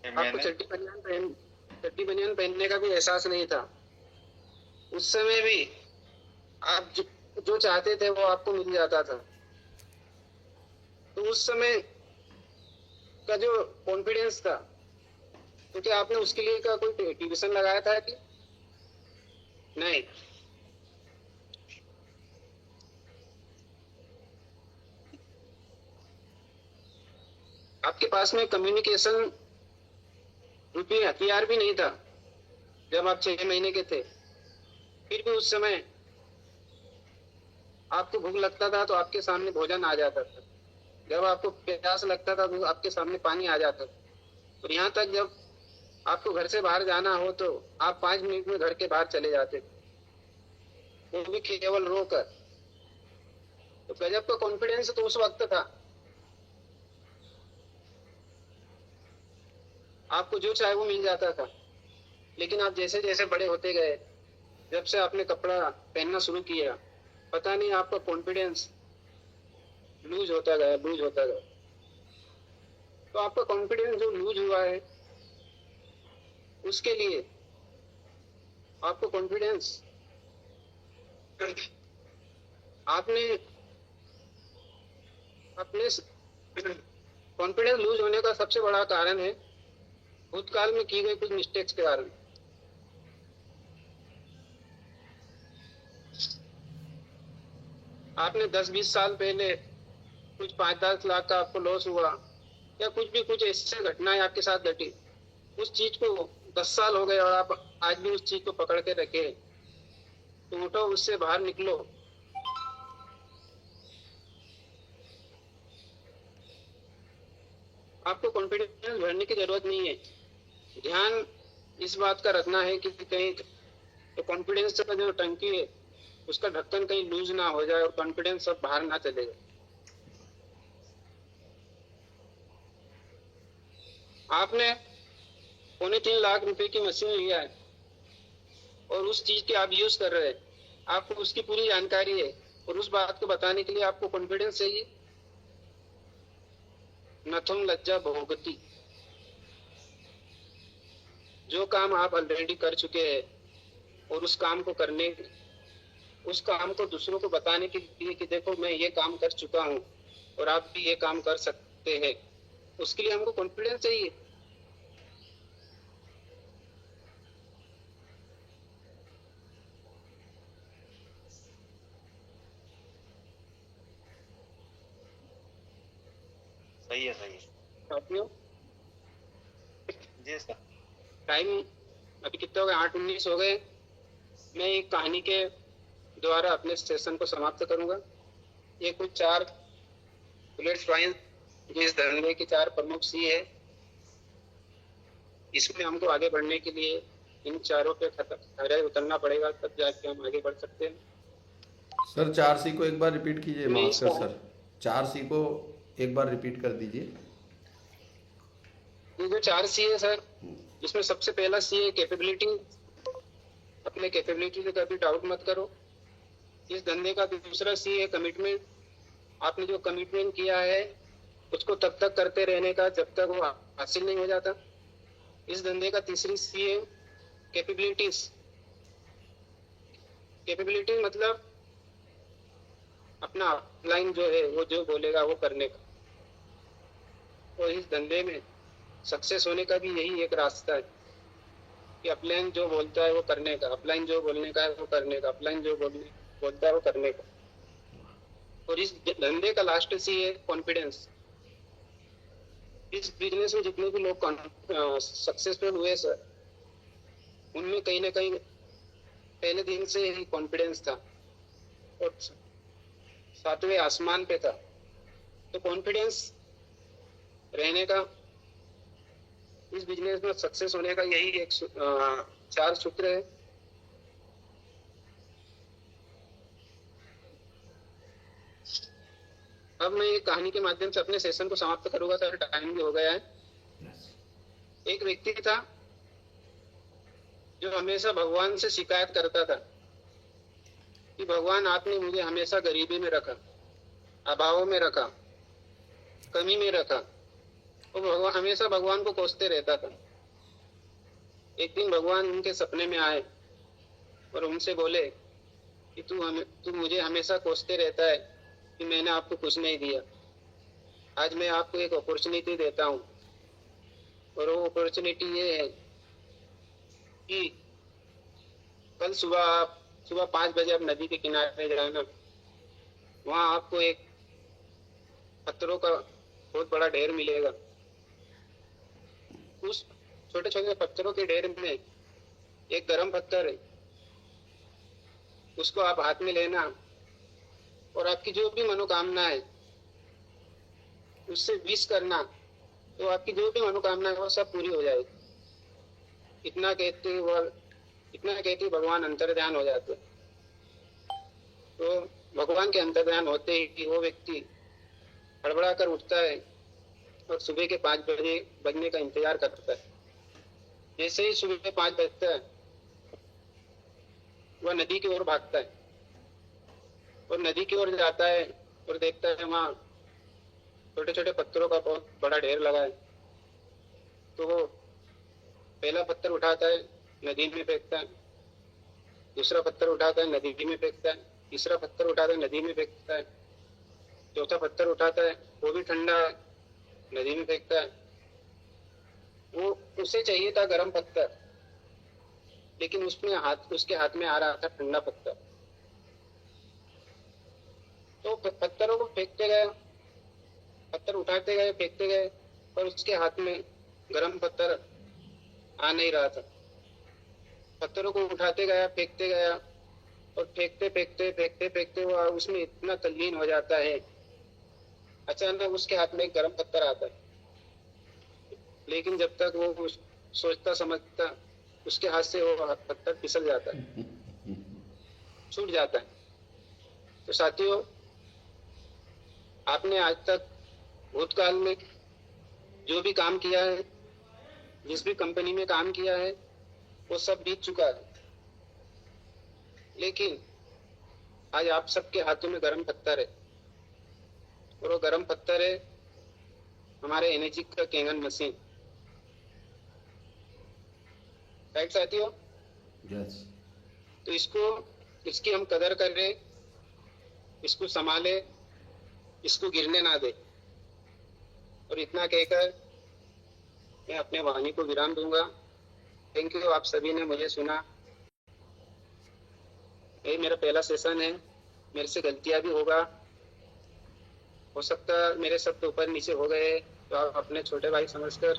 आपको चड्डी बनियान पहनने का भी एहसास नहीं था। उस समय भी आप जो चाहते थे वो आपको मिल जाता था। तो उस समय का जो कॉन्फिडेंस था, तो क्या आपने उसके लिए का कोई ट्यूशन लगाया था कि नहीं? आपके पास में कम्युनिकेशन रूपी हथियार भी नहीं था जब आप 6 महीने के थे। फिर भी उस समय आपको भूख लगता था तो आपके सामने भोजन आ जाता था, जब आपको प्यास लगता था तो आपके सामने पानी आ जाता था। और यहाँ तक जब आपको घर से बाहर जाना हो तो आप 5 मिनट में घर के बाहर चले जाते थे, वो भी केवल रोकर। तो गजब का कॉन्फिडेंस तो उस वक्त था। आपको जो चाहे वो मिल जाता था। लेकिन आप जैसे जैसे बड़े होते गए, जब से आपने कपड़ा पहनना शुरू किया, पता नहीं आपका कॉन्फिडेंस लूज होता गया। तो आपका कॉन्फिडेंस जो लूज हुआ है, उसके लिए आपको कॉन्फिडेंस, आपने अपने कॉन्फिडेंस लूज होने का सबसे बड़ा कारण है भूतकाल में की गई कुछ मिस्टेक्स के कारण। आपने 10-20 साल पहले कुछ 5-10 लाख का आपको लॉस हुआ, या कुछ ऐसी घटनाएं आपके साथ घटी, उस चीज को 10 साल हो गए और आप आज भी उस चीज को पकड़ के रखे, तो उठो, उससे बाहर निकलो। आपको कॉन्फिडेंस भरने की जरूरत नहीं है। ध्यान इस बात का रखना है कि कहीं तो कॉन्फिडेंस का जो टंकी है उसका ढक्कन कहीं लूज ना हो जाए और कॉन्फिडेंस सब बाहर ना चले जाए। आपने 3.25 लाख रुपए की मशीन लिया है और उस चीज की आप यूज कर रहे हैं, आपको उसकी पूरी जानकारी है, और उस बात को बताने के लिए आपको कॉन्फिडेंस चाहिए। नथुम लज्जा भोगती। जो काम आप ऑलरेडी कर चुके हैं और उस काम को दूसरों को बताने के लिए कि देखो मैं ये काम कर चुका हूँ और आप भी ये काम कर सकते हैं, उसके लिए हमको कॉन्फिडेंस चाहिए। सही है साथियों, जी सर। टाइम अभी कितने हो गए? 8:19 हो गए। मैं एक कहानी के द्वारा अपने सेशन को समाप्त करूंगा। ये कुछ 4 बुलेट पॉइंट इस धंधे के 4 प्रमुख सी है। इसमें हमको आगे बढ़ने के लिए इन चारों पे खरे उतरना पड़ेगा, तब जाके हम आगे बढ़ सकते हैं। सर 4C को एक बार रिपीट कीजिए, नहीं, मास्टर सर 4C को एक बार रिपीट कर दीजिए। ये जो 4 सी है सर, इसमें सबसे पहला सी है कैपेबिलिटी। अपने कैपेबिलिटी से कभी डाउट मत करो। इस धंधे का दूसरा सी है कमिटमेंट। आपने जो कमिटमेंट किया है उसको तब तक करते रहने का जब तक वो हासिल नहीं हो जाता। इस धंधे का तीसरी सी है कैपेबिलिटीज। कैपेबिलिटी मतलब अपना अपलाइन जो है वो जो बोलेगा वो करने का। और इस धंधे में सक्सेस होने का भी यही एक रास्ता है कि अपलाइन जो बोलता है वो करने का, अपलाइन जो बोलने का है वो करने का, अपलाइन जो बोलता है वो करने का। और इस धंधे का लास्ट सी है कॉन्फिडेंस। इस बिजनेस में जितने भी लोग सक्सेसफुल हुए सर, उनमें कहीं ना कहीं पहले दिन से ही कॉन्फिडेंस था और 7वें आसमान पे था। तो कॉन्फिडेंस रहने का, इस बिजनेस में सक्सेस होने का यही एक 4 सूत्र है। अब मैं एक कहानी के माध्यम से अपने सेशन को समाप्त करूंगा सर, टाइम भी हो गया है। एक व्यक्ति था जो हमेशा भगवान से शिकायत करता था कि भगवान आपने मुझे हमेशा गरीबी में रखा, अभाव में रखा, कमी में रखा। वो भगवान हमेशा भगवान को कोसते रहता था। एक दिन भगवान उनके सपने में आए और उनसे बोले कि तू मुझे हमेशा कोसते रहता है कि मैंने आपको कुछ नहीं दिया। आज मैं आपको एक अपॉर्चुनिटी देता हूँ और वो अपॉर्चुनिटी ये है कि कल सुबह 5 बजे आप नदी के किनारे जाना। वहाँ आपको एक पत्थरों का बहुत बड़ा ढेर मिलेगा। उस छोटे छोटे पत्थरों के ढेर में एक गर्म पत्थर है, उसको आप हाथ में लेना और आपकी जो भी मनोकामना है उससे विश करना, तो आपकी जो भी मनोकामना है वो सब पूरी हो जाएगी। इतना कहते भगवान अंतर्ध्यान हो जाते। तो भगवान के अंतर्ध्यान होते ही कि वो व्यक्ति हड़बड़ा कर उठता है और सुबह के 5 बजे बजने का इंतजार करता है। जैसे ही सुबह 5 बजता है वह नदी की ओर भागता है और नदी की ओर जाता है और देखता है वहाँ छोटे छोटे पत्थरों का बहुत बड़ा ढेर लगा है। तो वो पहला पत्थर उठाता है, नदी में फेंकता है। दूसरा पत्थर उठाता है, नदी में फेंकता है। तीसरा पत्थर उठाता है, नदी में फेंकता है। चौथा पत्थर उठाता है, वो भी ठंडा है, नदी में फेंकता है। वो उसे चाहिए था गर्म पत्थर, लेकिन उसके हाथ में आ रहा था ठंडा पत्थर। तो पत्थरों को फेंकते गए, पत्थर उठाते गए, फेंकते गए, पर उसके हाथ में गर्म पत्थर आ नहीं रहा था। पत्थरों को उठाते गया, फेंकते गया और फेंकते वो उसमें इतना तल्लीन हो जाता है। अचानक उसके हाथ में एक गर्म पत्थर आता है, लेकिन जब तक वो सोचता समझता, उसके हाथ से वो पत्थर फिसल जाता है, छूट जाता है। तो साथियों, आपने आज तक भूतकाल में जो भी काम किया है, जिस भी कंपनी में काम किया है, वो सब बीत चुका है। लेकिन आज आप सबके हाथों में गर्म पत्थर है और वो गर्म पत्थर है हमारे एनर्जी का कैंगन मशीन। राइट साथियों? यस। तो इसकी हम कदर करें, इसको संभाले, इसको गिरने ना दे। और इतना कहकर मैं अपने वाणी को विराम दूंगा। थैंक यू, आप सभी ने मुझे सुना। ये मेरा पहला सेशन है, मेरे से गलतियां भी होगा, हो सकता है मेरे शब्द ऊपर नीचे हो गए, तो आप अपने छोटे भाई समझकर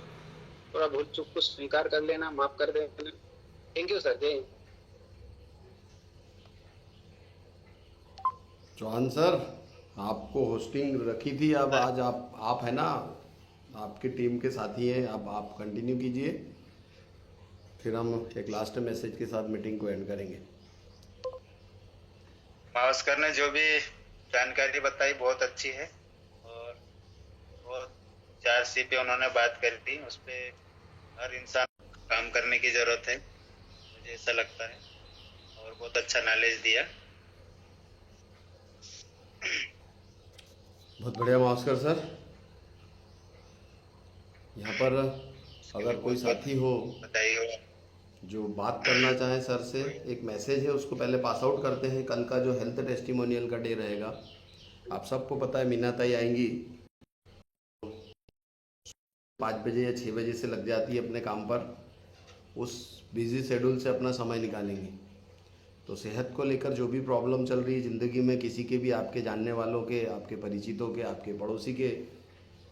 थोड़ा भूल चूक को स्वीकार कर लेना, माफ कर देना। Thank you sir. जय हिंद। चौहान सर आपको होस्टिंग रखी थी, अब आज आप है ना, आपकी टीम के साथी हैं, अब आप कंटिन्यू कीजिए, फिर हम एक लास्ट मैसेज के साथ मीटिंग को एंड करेंगे। मावस्कर ने जो भी जानकारी बताई बहुत अच्छी है, और बहुत 4C पे उन्होंने बात करी थी, उस पे हर इंसान काम करने की जरूरत है, मुझे ऐसा लगता है, और बहुत अच्छा नॉलेज दिया। बहुत बढ़िया मास्कर सर। यहाँ पर अगर कोई साथी हो बताइए। जो बात करना चाहे सर से, एक मैसेज है उसको पहले पास आउट करते हैं। कल का जो हेल्थ टेस्टिमोनियल का डे रहेगा, आप सबको पता है मीना ताई आएंगी 5 बजे या 6 बजे से लग जाती है अपने काम पर, उस बिज़ी शेड्यूल से अपना समय निकालेंगी। तो सेहत को लेकर जो भी प्रॉब्लम चल रही है ज़िंदगी में, किसी के भी, आपके जानने वालों के, आपके परिचितों के, आपके पड़ोसी के,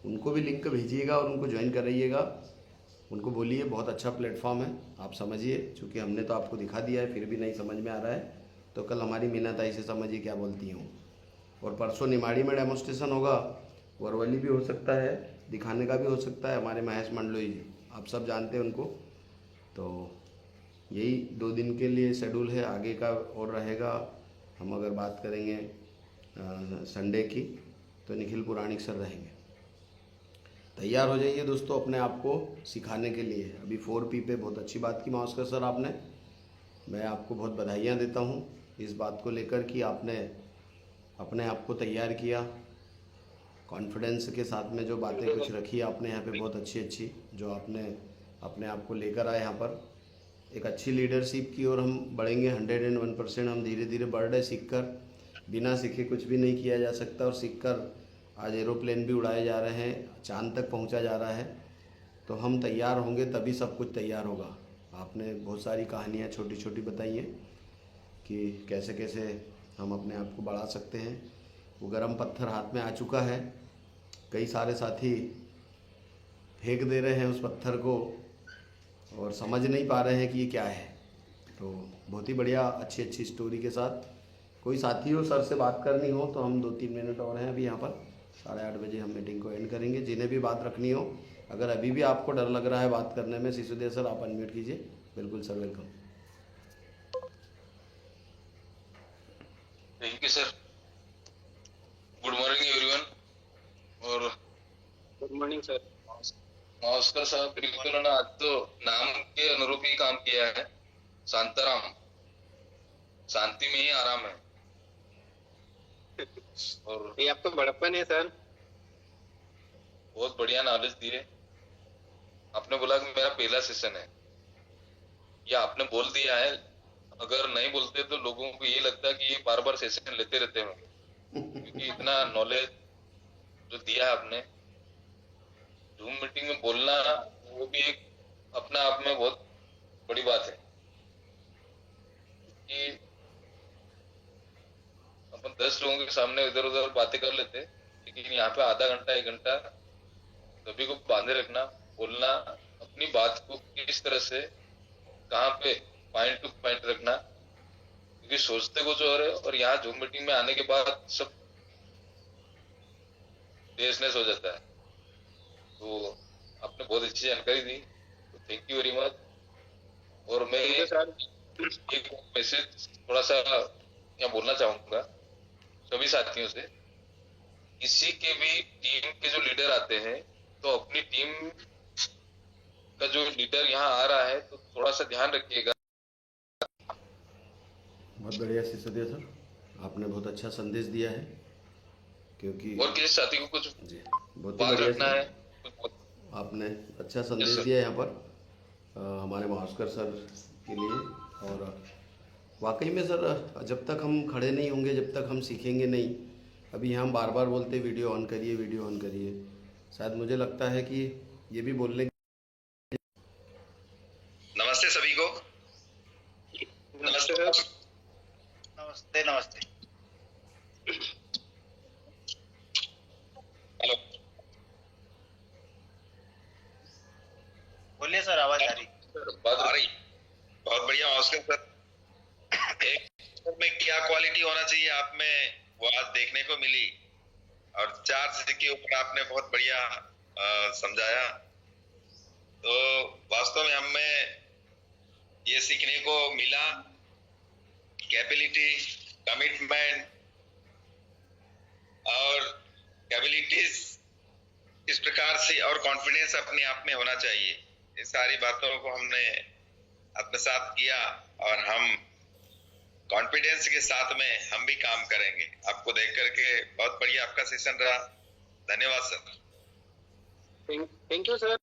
उनको भी लिंक भेजिएगा और उनको ज्वाइन कराइएगा। उनको बोलिए बहुत अच्छा प्लेटफॉर्म है, आप समझिए। चूँकि हमने तो आपको दिखा दिया है, फिर भी नहीं समझ में आ रहा है तो कल हमारी मीना ताई से समझिए क्या बोलती हूँ। और परसों निमाड़ी में डेमोस्ट्रेशन होगा, वरवली भी हो सकता है, दिखाने का भी हो सकता है। हमारे महेश मंडलोई जी, आप सब जानते हैं उनको। तो यही 2 दिन के लिए शेड्यूल है, आगे का और रहेगा। हम अगर बात करेंगे संडे की, तो निखिल पुराणिक सर रहेंगे। तैयार हो जाइए दोस्तों अपने आप को सिखाने के लिए। अभी 4P पे बहुत अच्छी बात की मास्कर सर आपने, मैं आपको बहुत बधाइयाँ देता हूँ इस बात को लेकर कि आपने अपने आप को तैयार किया, कॉन्फिडेंस के साथ में जो बातें कुछ रखी आपने यहाँ पे, बहुत अच्छी अच्छी, जो आपने अपने आप को लेकर आए यहाँ पर। एक अच्छी लीडरशिप की ओर हम बढ़ेंगे 101%। हम धीरे धीरे बढ़ रहे, सीख कर। बिना सीखे कुछ भी नहीं किया जा सकता, और सीख कर आज एरोप्लेन भी उड़ाए जा रहे हैं, चांद तक पहुंचा जा रहा है। तो हम तैयार होंगे तभी सब कुछ तैयार होगा। आपने बहुत सारी कहानियाँ छोटी छोटी बताई हैं कि कैसे कैसे हम अपने आप को बढ़ा सकते हैं। वो गर्म पत्थर हाथ में आ चुका है, कई सारे साथी फेंक दे रहे हैं उस पत्थर को और समझ नहीं पा रहे हैं कि ये क्या है। तो बहुत ही बढ़िया अच्छी अच्छी स्टोरी के साथ कोई साथी हो, सर से बात करनी हो, तो हम 2-3 मिनट और हैं अभी यहाँ पर। 8:30 बजे हम मीटिंग को एंड करेंगे। जिन्हें भी बात रखनी हो, अगर अभी भी आपको डर लग रहा है बात करने में, सिसोदिया सर आप अनम्यूट कीजिए। बिल्कुल sir, welcome. Thank you sir. Good morning everyone. और गुड मॉर्निंग सर। मास्कर साहब बिल्कुल ना, आज तो नाम के अनुरूप ही काम किया है। शांताराम, शांति में ही आराम है। और ये आपका बड़प्पन है सर। बहुत बढ़िया नॉलेज दिए। आपने बोला कि मेरा पहला सेशन है, या आपने बोल दिया है। अगर नहीं बोलते तो लोगों को ये लगता है कि ये बार बार सेशन लेते रहते होंगे, क्योंकि इतना नॉलेज जो दिया है आपने। जूम मीटिंग में बोलना, वो भी एक अपना आप में बहुत बड़ी बात है कि अपन 10 लोगों के सामने इधर उधर बातें कर लेते, लेकिन यहाँ पे आधा घंटा 1 घंटा सभी को बांधे रखना, बोलना, अपनी बात को किस तरह से कहाँ पे पॉइंट टू पॉइंट रखना, क्योंकि सोचते कुछ और है और यहाँ जूम मीटिंग में आने के बाद सब देशनेस हो जाता है। तो आपने बहुत अच्छी जानकारी दी, तो थैंक यू वेरी मच। और मैं एक मैसेज थोड़ा सा यहाँ बोलना चाहूंगा सभी साथियों से। किसी के भी टीम के जो लीडर आते हैं, तो अपनी टीम का जो लीडर यहाँ आ रहा है तो थोड़ा सा ध्यान रखिएगा। बहुत बढ़िया सिसोदिया सर, आपने बहुत अच्छा संदेश दिया है, क्योंकि और किसी साथी को कुछ जी बहुत ही बात बढ़िया रखना है, आपने अच्छा संदेश दिया यहाँ पर हमारे मास्कर सर के लिए। और वाकई में सर, जब तक हम खड़े नहीं होंगे, जब तक हम सीखेंगे नहीं। अभी हम बार बार बोलते वीडियो ऑन करिए, वीडियो ऑन करिए। शायद मुझे लगता है कि ये भी बोलने। नमस्ते सभी को। नमस्ते सर। नमस्ते नमस्ते। हेलो, बोलिए सर, आवाज आ रही? बात आ रही। बहुत बढ़िया मास्टर सर। एक में क्या क्वालिटी होना चाहिए आप में, वो आज देखने को मिली। और 4C के ऊपर आपने बहुत बढ़िया समझाया। तो वास्तव में हमें ये सीखने को मिला, कैपेबिलिटी, कमिटमेंट और कैपेबिलिटीज इस प्रकार से और कॉन्फिडेंस अपने आप में होना चाहिए। ये सारी बातों को हमने आत्मसात किया और हम कॉन्फिडेंस के साथ में हम भी काम करेंगे। आपको देख करके बहुत बढ़िया आपका सेशन रहा। धन्यवाद सर। Thank you sir.